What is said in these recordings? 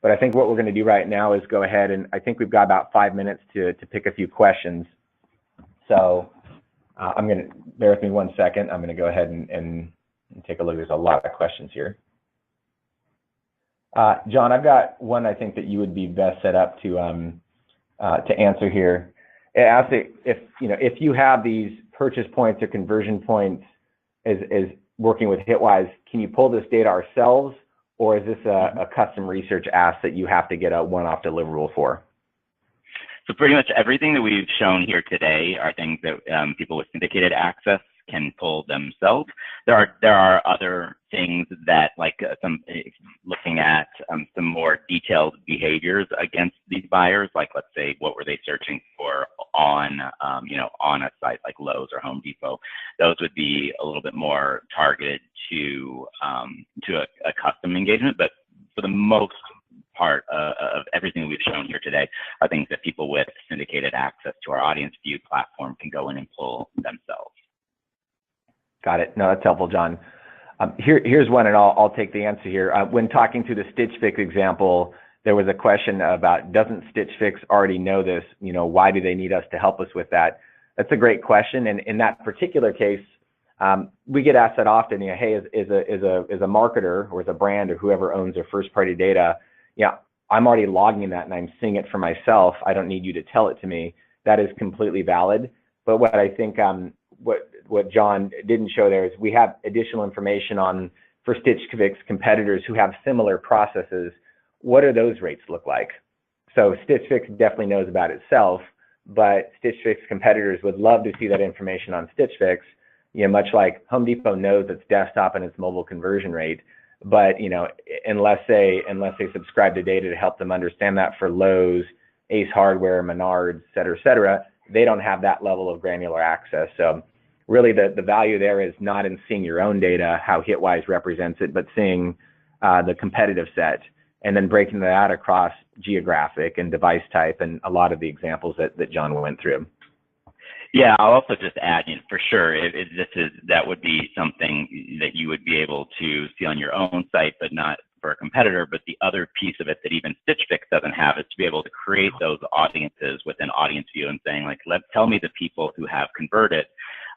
But I think what we're going to do right now is go ahead, and I think we've got about 5 minutes to pick a few questions. So I'm going to, bear with me 1 second. I'm going to go ahead and take a look. There's a lot of questions here. John, I've got one I think that you would be best set up to answer here. It asks if you have these purchase points or conversion points as working with Hitwise, can you pull this data ourselves, or is this a custom research ask that you have to get a one-off deliverable for? So pretty much everything that we've shown here today are things that people with syndicated access can pull themselves. There are other things that, like looking at some more detailed behaviors against these buyers, like let's say what were they searching for on on a site like Lowe's or Home Depot. Those would be a little bit more targeted to a custom engagement, but for the most part of everything we've shown here today are things that people with syndicated access to our audience view platform can go in and pull themselves. Got it. No, that's helpful, John. Here's one, and I'll take the answer here. When talking to the Stitch Fix example, there was a question about, doesn't Stitch Fix already know this? Why do they need us to help us with that? That's a great question. And in that particular case, we get asked that often. Hey, is a marketer or as a brand or whoever owns their first-party data, I'm already logging that and I'm seeing it for myself. I don't need you to tell it to me. That is completely valid. But what I think what John didn't show there is we have additional information on, for Stitch Fix competitors who have similar processes. What do those rates look like? So Stitch Fix definitely knows about itself, but Stitch Fix competitors would love to see that information on Stitch Fix. Much like Home Depot knows its desktop and its mobile conversion rate, but unless they subscribe to data to help them understand that for Lowe's, Ace Hardware, Menards, et cetera, they don't have that level of granular access. So really the value there is not in seeing your own data, how Hitwise represents it, but seeing the competitive set and then breaking that across geographic and device type and a lot of the examples that John went through. Yeah, I'll also just add, for sure, that would be something that you would be able to see on your own site, but not for a competitor. But the other piece of it that even Stitch Fix doesn't have is to be able to create those audiences within Audience View and saying, like, tell me the people who have converted,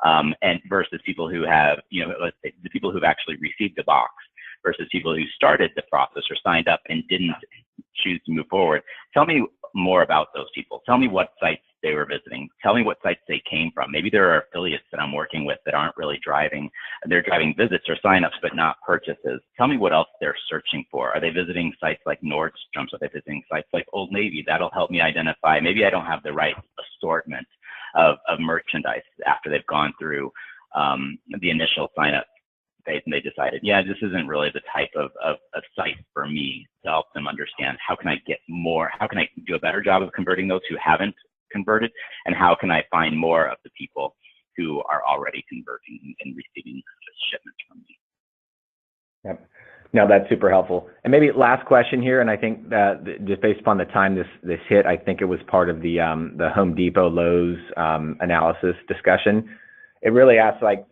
and versus people who have, let's say the people who've actually received the box versus people who started the process or signed up and didn't choose to move forward. Tell me more about those people. Tell me what sites they were visiting. Tell me what sites they came from. Maybe there are affiliates that I'm working with that aren't really driving. They're driving visits or signups, but not purchases. Tell me what else they're searching for. Are they visiting sites like Nordstrom's? Are they visiting sites like Old Navy? That'll help me identify. Maybe I don't have the right assortment of merchandise after they've gone through the initial sign up phase and they decided, this isn't really the type of site for me, to help them understand how can I get more, how can I do a better job of converting those who haven't converted, and how can I find more of the people who are already converting and receiving shipments from me. Yep. No, that's super helpful. And maybe last question here, and I think that just based upon the time this hit, I think it was part of the Home Depot Lowe's analysis discussion. It really asks, like,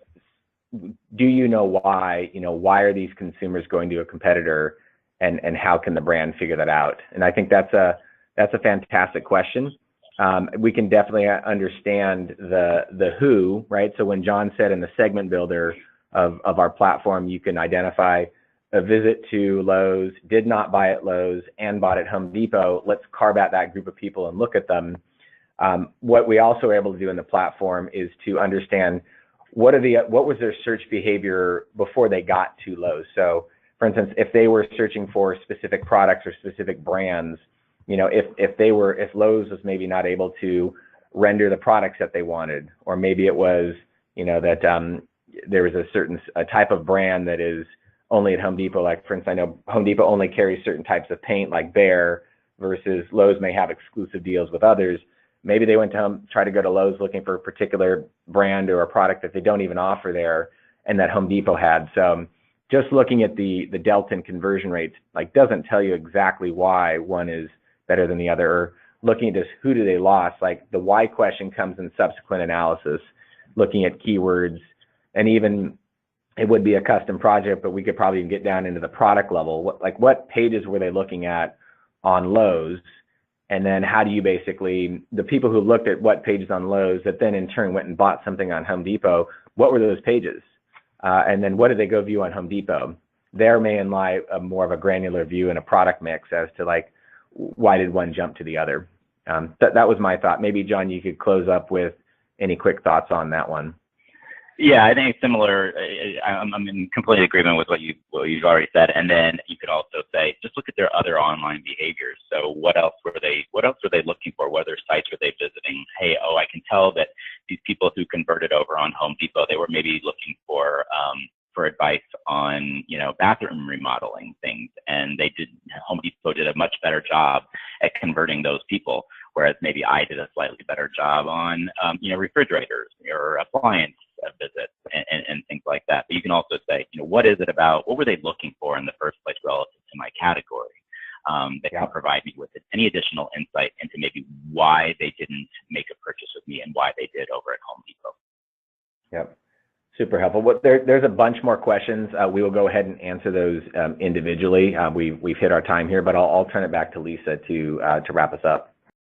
do you know why? Why are these consumers going to a competitor, and how can the brand figure that out? And I think that's a fantastic question. We can definitely understand the who, right? So when John said in the segment builder of our platform, you can identify a visit to Lowe's, did not buy at Lowe's, and bought at Home Depot. Let's carve out that group of people and look at them. What we also are able to do in the platform is to understand what was their search behavior before they got to Lowe's. So for instance, if they were searching for specific products or specific brands, if Lowe's was maybe not able to render the products that they wanted, or maybe it was, that there was a type of brand that is only at Home Depot. Like, for instance, I know Home Depot only carries certain types of paint like Behr, versus Lowe's may have exclusive deals with others. Maybe they went to try to go to Lowe's looking for a particular brand or a product that they don't even offer there, and that Home Depot had. So just looking at the delta in conversion rates, like, doesn't tell you exactly why one is better than the other. Or looking at this, who do they lost? Like, the why question comes in subsequent analysis, looking at keywords, and even it would be a custom project, but we could probably get down into the product level. What pages were they looking at? on Lowe's? And then how do you basically, the people who looked at what pages on Lowe's that then in turn went and bought something on Home Depot, what were those pages? And then what did they go view on Home Depot? There may lie more of a granular view and a product mix as to like, why did one jump to the other? That was my thought. Maybe, John, you could close up with any quick thoughts on that one. Yeah, I think it's similar. I'm in complete agreement with what you've already said. And then you could also say, just look at their other online behaviors. So what else were they looking for? What other sites were they visiting? Hey, I can tell that these people who converted over on Home Depot, they were maybe looking for advice on, bathroom remodeling things. And Home Depot did a much better job at converting those people. Whereas maybe I did a slightly better job on, refrigerators or appliance visits and things like that. But you can also say, what were they looking for in the first place relative to my category that can provide me with any additional insight into maybe why they didn't make a purchase with me and why they did over at Home Depot. Yep. Super helpful. Well, there's a bunch more questions. We will go ahead and answer those individually. We've hit our time here, but I'll turn it back to Lisa to wrap us up.